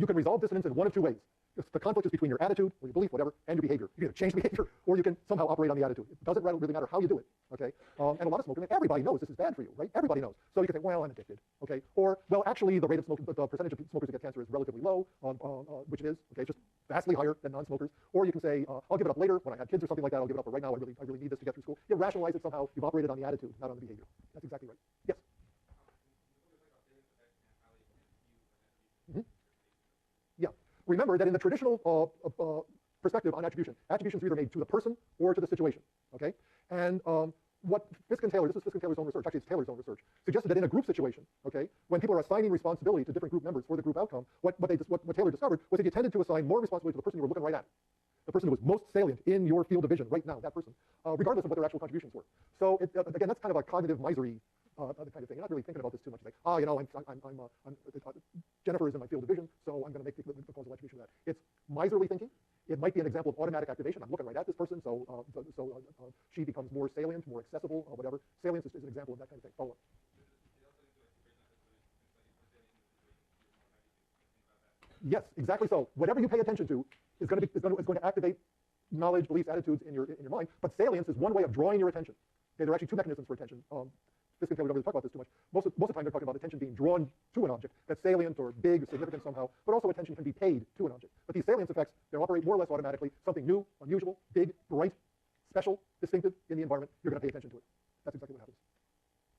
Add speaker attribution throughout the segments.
Speaker 1: you can resolve dissonance in one of two ways. The conflict is between your attitude or your belief, whatever, and your behavior. You can either change the behavior or you can somehow operate on the attitude. It doesn't really matter how you do it, okay? And a lot of smokers, everybody knows this is bad for you, right? Everybody knows. So you can say, well, I'm addicted, okay? Or, well, actually, the rate of smoking, the percentage of smokers who get cancer is relatively low, which it is, okay? It's just vastly higher than non-smokers. Or you can say, I'll give it up later when I have kids or something like that. I'll give it up, but right now I really need this to get through school. You rationalize it somehow. You've operated on the attitude, not on the behavior. That's exactly right. Yes? Mm-hmm. Yeah. Remember that in the traditional perspective on attribution, attributions are either made to the person or to the situation, okay? And what Fisk and Taylor, this is Fisk and Taylor's own research, actually it's Taylor's own research, suggested that in a group situation, okay, when people are assigning responsibility to different group members for the group outcome, what Taylor discovered was that you tended to assign more responsibility to the person you were looking right at, the person who was most salient in your field of vision right now, that person, regardless of what their actual contributions were. So again, that's kind of a cognitive misery kind of thing. You're not really thinking about this too much. Like, you know, Jennifer is in my field of vision, so I'm going to make the causal attribution of that. It's miserly thinking. It might be an example of automatic activation. I'm looking right at this person, so she becomes more salient, more accessible, whatever. Salience is an example of that kind of thing. Follow up. Yes, exactly so. Whatever you pay attention to is going to activate knowledge, beliefs, attitudes in your mind. But salience is one way of drawing your attention. Okay, there are actually two mechanisms for attention. Fisk and Taylor don't really talk about this too much. Most of the time they're talking about attention being drawn to an object that's salient or big or significant somehow, but also attention can be paid to an object. But these salience effects, they operate more or less automatically. Something new, unusual, big, bright, special, distinctive in the environment, you're going to pay attention to it. That's exactly what happens.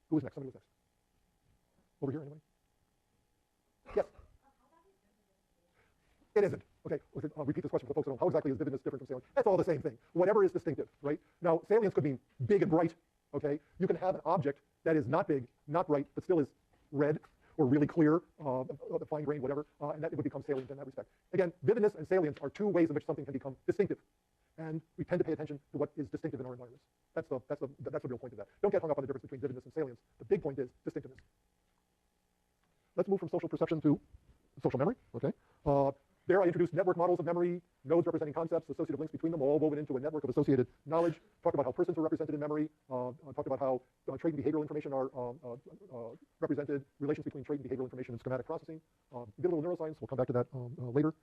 Speaker 1: Who is next? Somebody was next. Over here, anyway? Yes? It isn't. Okay, I'll repeat this question for the folks at home. How exactly is vividness different from salience? That's all the same thing. Whatever is distinctive, right? Now, salience could mean big and bright, okay? You can have an object that is not big, not bright, but still is red or really clear, fine-grained, whatever, and that it would become salient in that respect. Again, vividness and salience are two ways in which something can become distinctive, and we tend to pay attention to what is distinctive in our environments. That's the real point of that. Don't get hung up on the difference between vividness and salience. The big point is distinctiveness. Let's move from social perception to social memory, okay? There I introduced network models of memory, nodes representing concepts, associative links between them, all woven into a network of associated knowledge. Talked about how persons are represented in memory. Talked about how trait and behavioral information are represented, relations between trait and behavioral information and schematic processing. Did a little neuroscience. We'll come back to that later.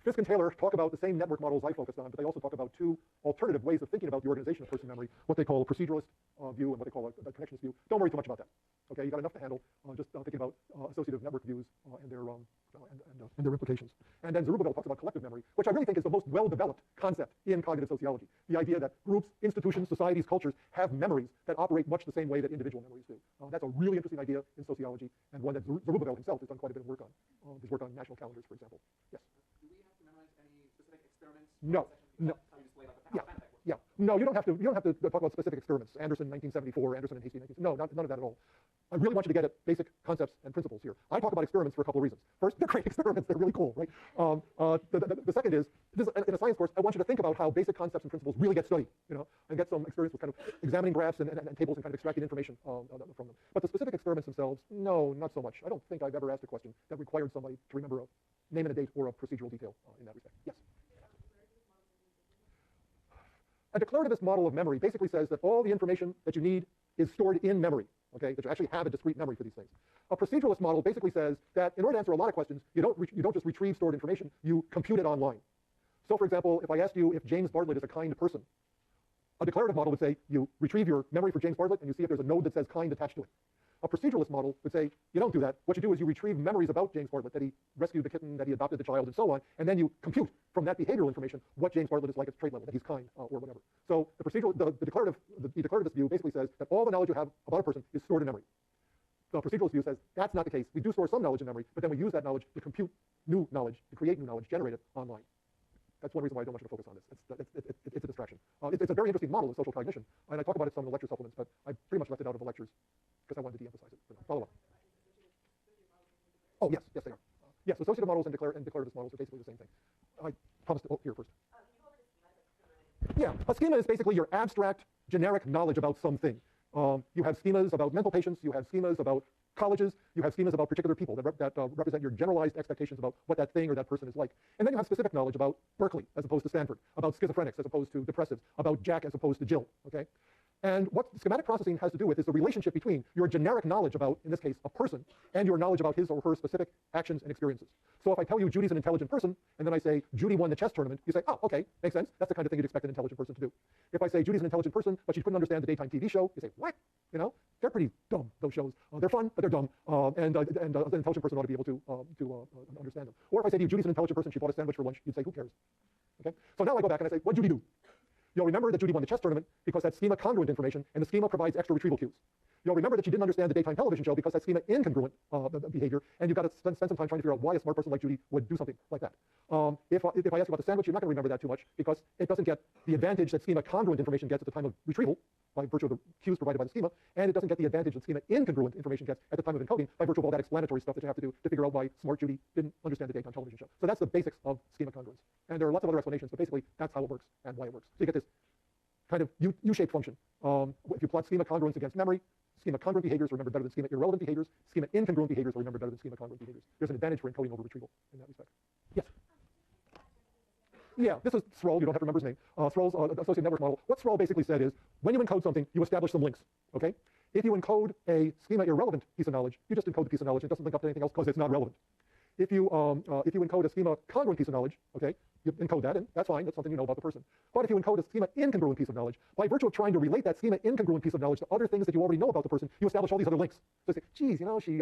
Speaker 1: Fisk and Taylor talk about the same network models I focused on, but they also talk about two alternative ways of thinking about the organization of person memory, what they call a proceduralist view and what they call a connectionist view. Don't worry too much about that. Okay, you got enough to handle just thinking about associative network views and their implications. And then Zerubbabel talks about collective memory, which I really think is the most well-developed concept in cognitive sociology. The idea that groups, institutions, societies, cultures have memories that operate much the same way that individual memories do. That's a really interesting idea in sociology, and one that Zerubbabel himself has done quite a bit of work on. His work on national calendars, for example. Yes?
Speaker 2: Do we have to memorize any specific experiments?
Speaker 1: No. Yeah. No, you don't have to talk about specific experiments. Anderson 1974, Anderson and Hastie 1974. No, none of that at all. I really want you to get at basic concepts and principles here. I talk about experiments for a couple of reasons. First, they're great experiments. They're really cool, right? The second is, in a science course, I want you to think about how basic concepts and principles really get studied, you know, and get some experience with kind of examining graphs and tables and kind of extracting information from them. But the specific experiments themselves, no, not so much. I don't think I've ever asked a question that required somebody to remember a name and a date or a procedural detail in that respect. Yes? A declarativist model of memory basically says that all the information that you need is stored in memory, okay, that you actually have a discrete memory for these things. A proceduralist model basically says that in order to answer a lot of questions, you don't just retrieve stored information, you compute it online. So for example, if I asked you if James Bartlett is a kind person, a declarative model would say you retrieve your memory for James Bartlett and you see if there's a node that says kind attached to it. A proceduralist model would say, you don't do that. What you do is you retrieve memories about James Bartlett, that he rescued the kitten, that he adopted the child, and so on, and then you compute from that behavioral information what James Bartlett is like at the trait level, that he's kind or whatever. So the declarativist view basically says that all the knowledge you have about a person is stored in memory. The proceduralist view says that's not the case. We do store some knowledge in memory, but then we use that knowledge to compute new knowledge, to create new knowledge, generate it online. That's one reason why I don't want you to focus on this. It's a distraction. It's a very interesting model of social cognition, and I talk about it some in the lecture supplements, but I pretty much left it out of the lectures because I wanted to de-emphasize it. Follow up. Oh, yes, they are. Yes, associative models and declarativist models are basically the same thing. I promised to, here first. Yeah, a schema is basically your abstract, generic knowledge about something. You have schemas about mental patients, you have schemas about colleges, you have schemas about particular people that represent your generalized expectations about what that thing or that person is like. And then you have specific knowledge about Berkeley as opposed to Stanford, about schizophrenics as opposed to depressives, about Jack as opposed to Jill, okay? And what schematic processing has to do with is the relationship between your generic knowledge about, in this case, a person, and your knowledge about his or her specific actions and experiences. So if I tell you Judy's an intelligent person, and then I say Judy won the chess tournament, you say, oh, okay, makes sense. That's the kind of thing you'd expect an intelligent person to do. If I say Judy's an intelligent person, but she couldn't understand the daytime TV show, you say, what? You know, they're pretty dumb, those shows. They're fun, but they're dumb, and an intelligent person ought to be able to understand them. Or if I say to you, Judy's an intelligent person, she bought a sandwich for lunch, you'd say, who cares? Okay? So now I go back and I say, what'd Judy do? You'll remember that Judy won the chess tournament because that's schema congruent information, and the schema provides extra retrieval cues. You'll remember that she didn't understand the daytime television show because that's schema incongruent behavior, and you've got to spend some time trying to figure out why a smart person like Judy would do something like that. If I ask you about the sandwich, you're not going to remember that too much because it doesn't get the advantage that schema congruent information gets at the time of retrieval by virtue of the cues provided by the schema, and it doesn't get the advantage that schema incongruent information gets at the time of encoding by virtue of all that explanatory stuff that you have to do to figure out why smart Judy didn't understand the daytime television show. So that's the basics of schema congruence. And there are lots of other explanations, but basically that's how it works and why it works. So you get this kind of U-shaped function. If you plot schema congruence against memory, schema congruent behaviors are remembered better than schema irrelevant behaviors. Schema incongruent behaviors are remembered better than schema congruent behaviors. There's an advantage for encoding over retrieval in that respect. Yes? Yeah, this is Thrall. You don't have to remember his name. Thrall's associative network model. What Thrall basically said is, when you encode something, you establish some links. Okay? If you encode a schema irrelevant piece of knowledge, you just encode the piece of knowledge. It doesn't link up to anything else because it's not relevant. If you encode a schema congruent piece of knowledge, okay, you encode that, and that's fine. That's something you know about the person. But if you encode a schema incongruent piece of knowledge, by virtue of trying to relate that schema incongruent piece of knowledge to other things that you already know about the person, you establish all these other links. So you say, geez, you know, she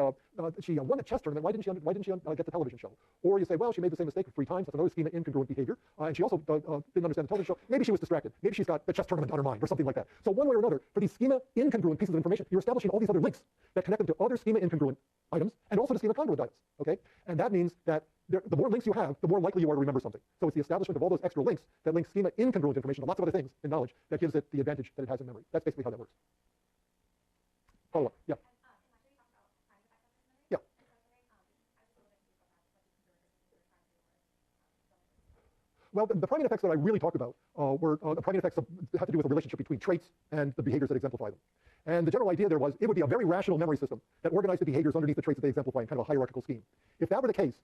Speaker 1: won the chess tournament. Why didn't she get the television show? Or you say, well, she made the same mistake 3 times. That's another schema incongruent behavior. And she also didn't understand the television show. Maybe she was distracted. Maybe she's got the chess tournament on her mind, or something like that. So one way or another, for these schema incongruent pieces of information, you're establishing all these other links that connect them to other schema incongruent items and also to schema congruent items. Okay, and that means that the more links you have, the more likely you are to remember something. So it's the establishment of all those extra links that link schema incongruent information to lots of other things in knowledge that gives it the advantage that it has in memory. That's basically how that works. Follow up. Yeah. Yeah. Well, the priming effects that I really talked about were the priming effects that have to do with the relationship between traits and the behaviors that exemplify them. And the general idea there was it would be a very rational memory system that organized the behaviors underneath the traits that they exemplify in kind of a hierarchical scheme. If that were the case,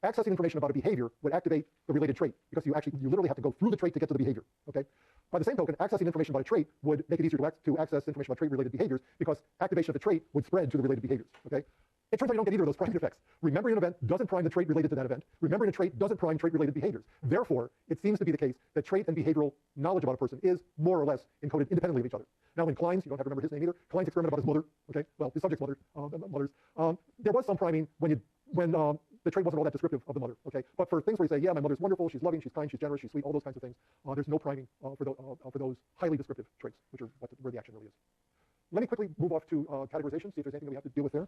Speaker 1: accessing information about a behavior would activate the related trait because you literally have to go through the trait to get to the behavior. Okay. By the same token, accessing information about a trait would make it easier to access information about trait-related behaviors because activation of the trait would spread to the related behaviors. Okay. It turns out you don't get either of those priming effects. Remembering an event doesn't prime the trait related to that event. Remembering a trait doesn't prime trait-related behaviors. Therefore, it seems to be the case that trait and behavioral knowledge about a person is more or less encoded independently of each other. Now, in Klein's, you don't have to remember his name either. Klein's experiment about his mother, okay, well, his subject's mothers. There was some priming when the trait wasn't all that descriptive of the mother, okay. But for things where you say, yeah, my mother's wonderful, she's loving, she's kind, she's generous, she's sweet, all those kinds of things, there's no priming for those highly descriptive traits, which are where the action really is. Let me quickly move off to categorization, see if there's anything that we have to deal with there.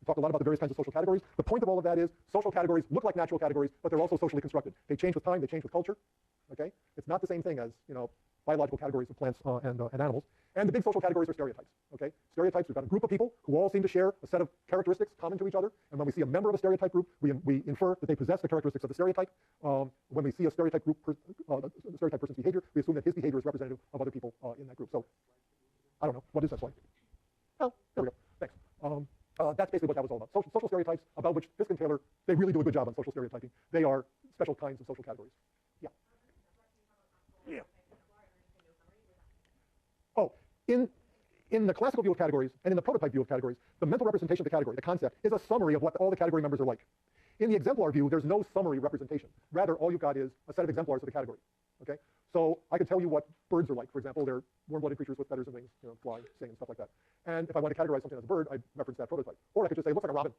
Speaker 1: We talked a lot about the various kinds of social categories. The point of all of that is social categories look like natural categories, but they're also socially constructed. They change with time, they change with culture, okay? It's not the same thing as, biological categories of plants and animals. And the big social categories are stereotypes, okay? Stereotypes, we've got a group of people who all seem to share a set of characteristics common to each other. And when we see a member of a stereotype group, we infer that they possess the characteristics of the stereotype. When we see a stereotype group, stereotype person's behavior, we assume that his behavior is representative of other people in that group. So, I don't know, what is that slide? Oh, there we go, thanks. That's basically what that was all about. Social stereotypes, about which Fisk and Taylor, they really do a good job on social stereotyping. They are special kinds of social categories. Yeah. Yeah. Oh, in the classical view of categories and in the prototype view of categories, the mental representation of the category, the concept, is a summary of what all the category members are like. In the exemplar view, there's no summary representation. Rather, all you've got is a set of exemplars of the category. Okay? So I can tell you what birds are like. For example, they're warm-blooded creatures with feathers and wings, fly, sing, and stuff like that. And if I want to categorize something as a bird, I'd reference that prototype. Or I could just say, looks like a robin,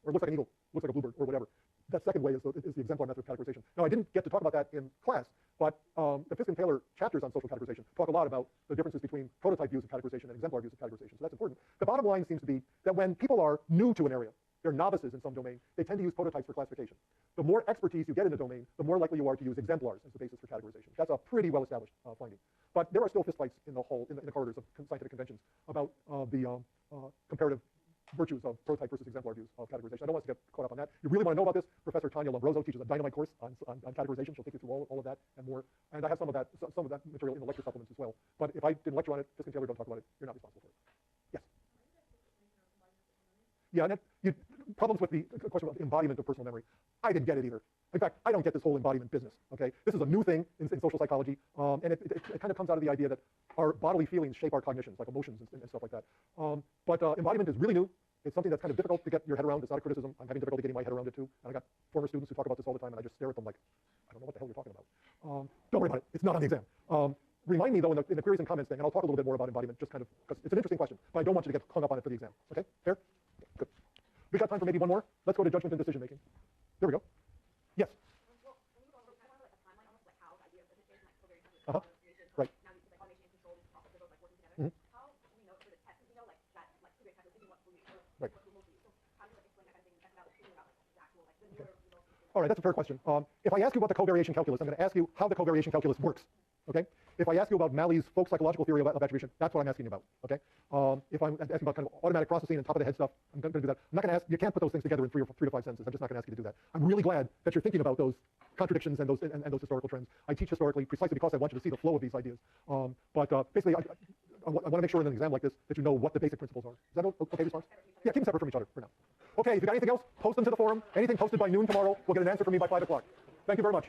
Speaker 1: or looks like an eagle, looks like a bluebird, or whatever. That second way is the exemplar method of categorization. Now, I didn't get to talk about that in class, but the Fisk and Taylor chapters on social categorization talk a lot about the differences between prototype views of categorization and exemplar views of categorization. So that's important. The bottom line seems to be that when people are new to an area, they're novices in some domain, they tend to use prototypes for classification. The more expertise you get in a domain, the more likely you are to use exemplars as the basis for categorization. That's a pretty well-established finding. But there are still fistfights in the corridors of scientific conventions about the comparative virtues of prototype versus exemplar views of categorization. I don't want to get caught up on that. You really want to know about this? Professor Tanya Lombroso teaches a dynamite course on categorization. She'll take you through all of that and more. And I have some of that material in the lecture supplements as well. But if I didn't lecture on it, Fisk and Taylor don't talk about it, you're not responsible for it. Yes? Yeah, and problems with the question of embodiment of personal memory. I didn't get it either. In fact, I don't get this whole embodiment business, okay? This is a new thing in social psychology, and it kind of comes out of the idea that our bodily feelings shape our cognitions, like emotions and stuff like that. But embodiment is really new. It's something that's kind of difficult to get your head around. It's not a criticism. I'm having difficulty getting my head around it too. And I got former students who talk about this all the time, and I just stare at them like, I don't know what the hell you're talking about. Don't worry about it. It's not on the exam. Remind me, though, in the queries and comments thing, and I'll talk a little bit more about embodiment, just kind of, because it's an interesting question, but I don't want you to get hung up on it for the exam. Okay? Fair? Good. We got time for maybe one more? Let's go to judgment and decision making. There we go. Yes? Uh-huh. Right. Mm-hmm. Right. All right, that's a fair question. If I ask you about the covariation calculus, I'm going to ask you how the covariation calculus works. Okay? If I ask you about Malley's folk psychological theory of attribution, that's what I'm asking you about. Okay? If I'm asking about kind of automatic processing and top of the head stuff, I'm going to do that. I'm not going to ask. You can't put those things together in three to five sentences. I'm just not going to ask you to do that. I'm really glad that you're thinking about those contradictions and those historical trends. I teach historically precisely because I want you to see the flow of these ideas. Basically, I want to make sure in an exam like this that you know what the basic principles are. Is that okay response? Yeah, keep them separate from each other for now. Okay, if you got anything else, post them to the forum. Anything posted by noon tomorrow, we'll get an answer from me by 5 o'clock. Thank you very much.